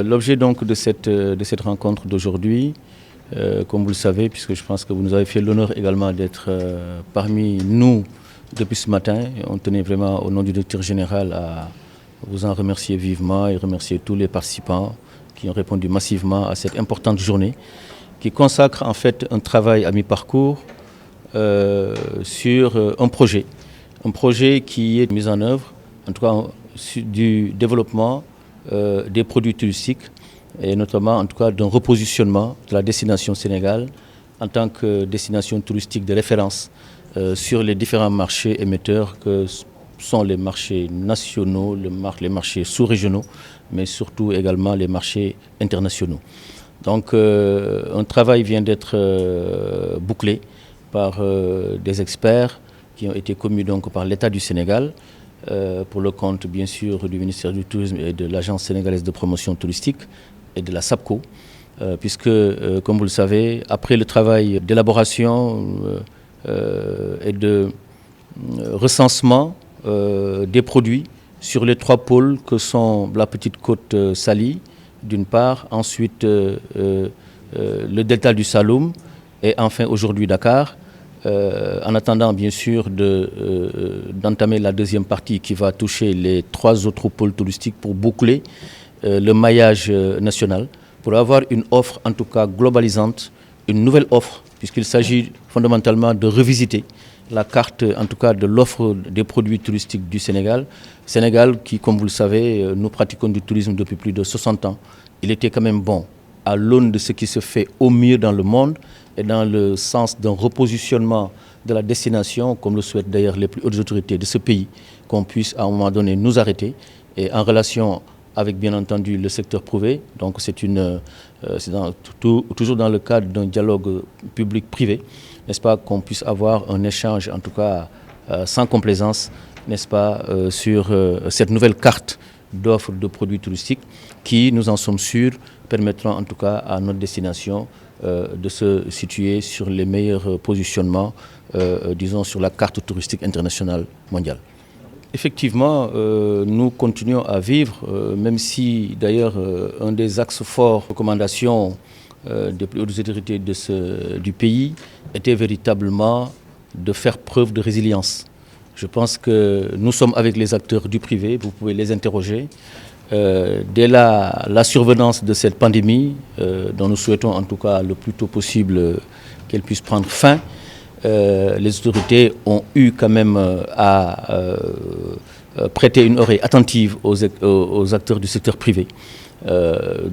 L'objet donc de cette rencontre d'aujourd'hui, comme vous le savez, puisque je pense que vous nous avez fait l'honneur également d'être parmi nous depuis ce matin, on tenait vraiment au nom du directeur général à vous en remercier vivement et remercier tous les participants qui ont répondu massivement à cette importante journée qui consacre en fait un travail à mi-parcours sur un projet qui est mis en œuvre, en tout cas du développement des produits touristiques et notamment en tout cas d'un repositionnement de la destination Sénégal en tant que destination touristique de référence sur les différents marchés émetteurs que sont les marchés nationaux, les marchés sous-régionaux, mais surtout également les marchés internationaux. Donc un travail vient d'être bouclé par des experts qui ont été commis donc par l'État du Sénégal pour le compte bien sûr du ministère du Tourisme et de l'Agence sénégalaise de promotion touristique et de la SAPCO, puisque comme vous le savez, après le travail d'élaboration et de recensement des produits sur les 3 pôles que sont la Petite Côte Saly, d'une part, ensuite le delta du Saloum et enfin aujourd'hui Dakar, en attendant bien sûr d'entamer la deuxième partie qui va toucher les 3 autres pôles touristiques pour boucler le maillage national, pour avoir une offre en tout cas globalisante, une nouvelle offre, puisqu'il s'agit fondamentalement de revisiter la carte en tout cas de l'offre des produits touristiques du Sénégal. Sénégal qui, comme vous le savez, nous pratiquons du tourisme depuis plus de 60 ans. Il était quand même bon, à l'aune de ce qui se fait au mieux dans le monde et dans le sens d'un repositionnement de la destination, comme le souhaitent d'ailleurs les plus hautes autorités de ce pays, qu'on puisse à un moment donné nous arrêter et en relation avec bien entendu le secteur privé. Donc c'est toujours dans le cadre d'un dialogue public-privé, n'est-ce pas, qu'on puisse avoir un échange en tout cas sans complaisance, n'est-ce pas, sur cette nouvelle carte d'offres de produits touristiques qui, nous en sommes sûrs, permettront en tout cas à notre destination de se situer sur les meilleurs positionnements, disons, sur la carte touristique internationale mondiale. Effectivement, nous continuons à vivre, même si d'ailleurs un des axes forts de recommandation des plus hautes autorités du pays était véritablement de faire preuve de résilience. Je pense que nous sommes avec les acteurs du privé, vous pouvez les interroger. Dès la survenance de cette pandémie, dont nous souhaitons en tout cas le plus tôt possible qu'elle puisse prendre fin, les autorités ont eu quand même à prêter une oreille attentive aux acteurs du secteur privé.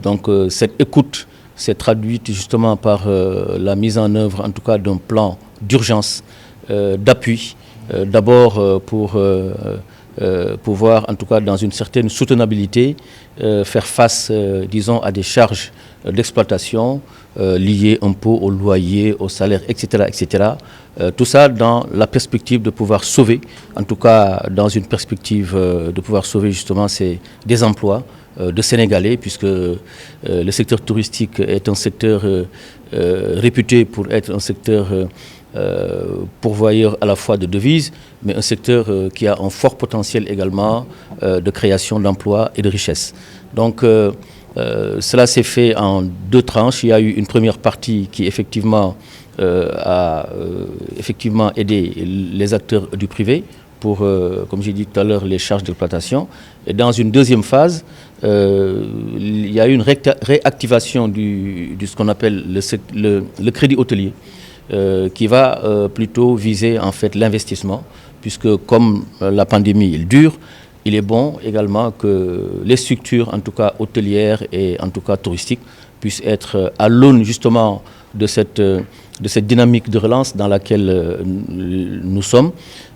Donc cette écoute s'est traduite justement par la mise en œuvre en tout cas d'un plan d'urgence, d'appui, d'abord pour pouvoir en tout cas dans une certaine soutenabilité faire face disons à des charges d'exploitation liées un peu au loyer, au salaire, etc. etc. Tout ça dans la perspective de pouvoir sauver, en tout cas dans une perspective de pouvoir sauver justement des emplois de Sénégalais, puisque le secteur touristique est un secteur réputé pour être un secteur pourvoyeur à la fois de devises, mais un secteur qui a un fort potentiel également de création d'emplois et de richesses. Donc cela s'est fait en 2 tranches. Il y a eu une première partie qui effectivement a effectivement aidé les acteurs du privé pour, comme j'ai dit tout à l'heure, les charges d'exploitation. Et dans une deuxième phase, il y a eu une réactivation de ce qu'on appelle le crédit hôtelier, qui va plutôt viser en fait l'investissement, puisque comme la pandémie elle dure, il est bon également que les structures, en tout cas hôtelières et en tout cas touristiques, puissent être à l'aune justement de cette dynamique de relance dans laquelle nous sommes,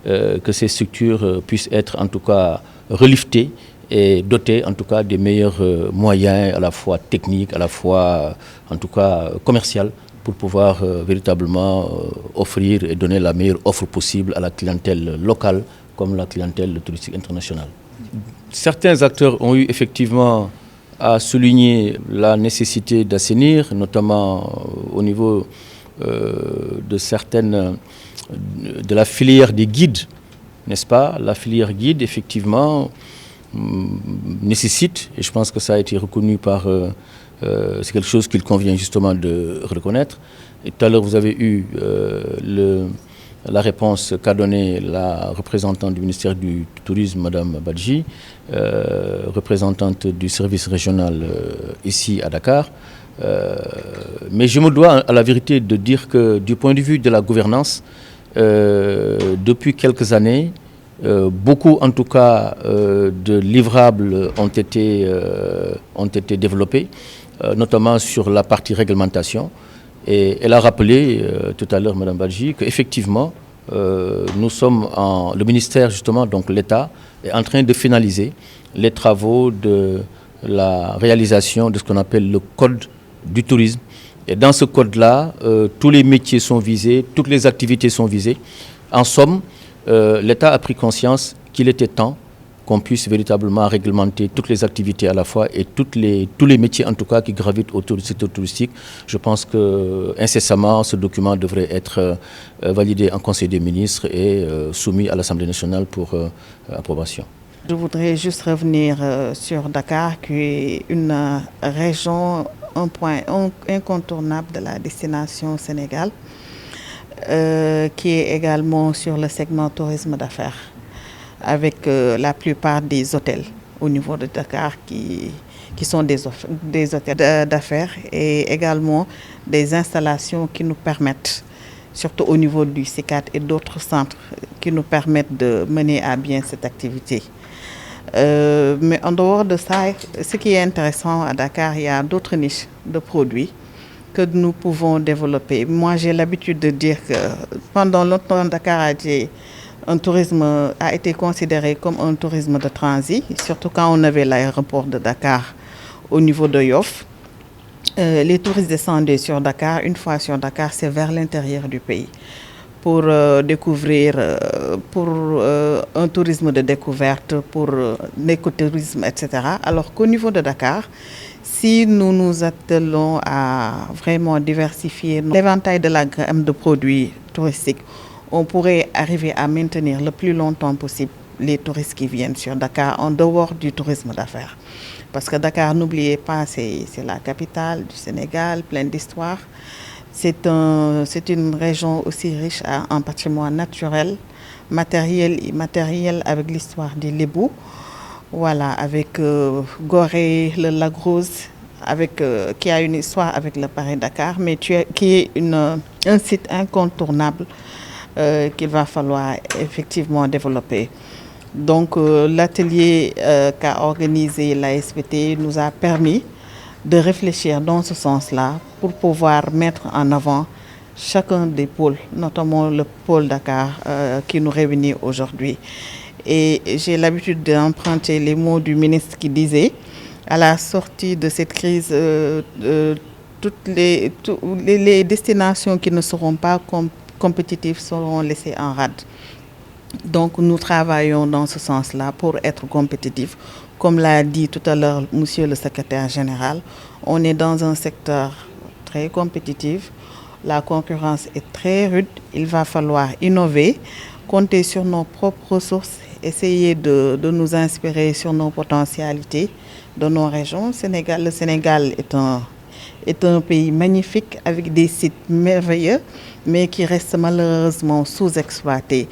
que ces structures puissent être en tout cas reliftées et dotées en tout cas des meilleurs moyens à la fois techniques, à la fois en tout cas commerciaux, pour pouvoir véritablement offrir et donner la meilleure offre possible à la clientèle locale comme la clientèle touristique internationale. Certains acteurs ont eu effectivement à souligner la nécessité d'assainir, notamment au niveau de la filière des guides, n'est-ce pas? La filière guide, effectivement, nécessite, et je pense que ça a été reconnu par... c'est quelque chose qu'il convient justement de reconnaître. Et tout à l'heure, vous avez eu la réponse qu'a donnée la représentante du ministère du Tourisme, Mme Badji, représentante du service régional ici à Dakar. Mais je me dois à la vérité de dire que du point de vue de la gouvernance, depuis quelques années, beaucoup en tout cas de livrables ont été développés, notamment sur la partie réglementation. Et elle a rappelé tout à l'heure, Mme Badji, qu'effectivement, le ministère, justement, donc l'État, est en train de finaliser les travaux de la réalisation de ce qu'on appelle le code du tourisme. Et dans ce code-là, tous les métiers sont visés, toutes les activités sont visées. En somme, l'État a pris conscience qu'il était temps qu'on puisse véritablement réglementer toutes les activités à la fois et tous les métiers en tout cas qui gravitent autour du secteur touristique. Je pense que incessamment ce document devrait être validé en Conseil des ministres et soumis à l'Assemblée nationale pour approbation. Je voudrais juste revenir sur Dakar, qui est une région, un point incontournable de la destination Sénégal, qui est également sur le segment tourisme d'affaires, avec la plupart des hôtels au niveau de Dakar qui sont des hôtels d'affaires et également des installations qui nous permettent, surtout au niveau du CICAD et d'autres centres, qui nous permettent de mener à bien cette activité. Mais en dehors de ça, ce qui est intéressant à Dakar, il y a d'autres niches de produits que nous pouvons développer. Moi, j'ai l'habitude de dire que pendant longtemps, Dakar a été considéré comme un tourisme de transit, surtout quand on avait l'aéroport de Dakar au niveau de Yoff. Les touristes descendaient sur Dakar. Une fois sur Dakar, c'est vers l'intérieur du pays pour découvrir, pour un tourisme de découverte, pour l'écotourisme, etc. Alors qu'au niveau de Dakar, si nous nous attelons à vraiment diversifier l'éventail de la gamme de produits touristiques, on pourrait arriver à maintenir le plus longtemps possible les touristes qui viennent sur Dakar en dehors du tourisme d'affaires. Parce que Dakar, n'oubliez pas, c'est la capitale du Sénégal, pleine d'histoire. C'est une région aussi riche en patrimoine naturel, matériel et immatériel, avec l'histoire des Lébou. Voilà, avec Gorée, le lac Rose, qui a une histoire avec le Paris-Dakar, mais qui est un site incontournable qu'il va falloir effectivement développer. Donc l'atelier qu'a organisé l'ASPT nous a permis de réfléchir dans ce sens-là pour pouvoir mettre en avant chacun des pôles, notamment le pôle Dakar qui nous réunit aujourd'hui. Et j'ai l'habitude d'emprunter les mots du ministre qui disait, à la sortie de cette crise, toutes les destinations qui ne seront pas compétitives seront laissées en rade. Donc nous travaillons dans ce sens-là pour être compétitifs. Comme l'a dit tout à l'heure monsieur le secrétaire général, on est dans un secteur très compétitif. La concurrence est très rude. Il va falloir innover, compter sur nos propres ressources, essayer de nous inspirer sur nos potentialités de nos régions. Le Sénégal est un pays magnifique avec des sites merveilleux, mais qui reste malheureusement sous-exploité.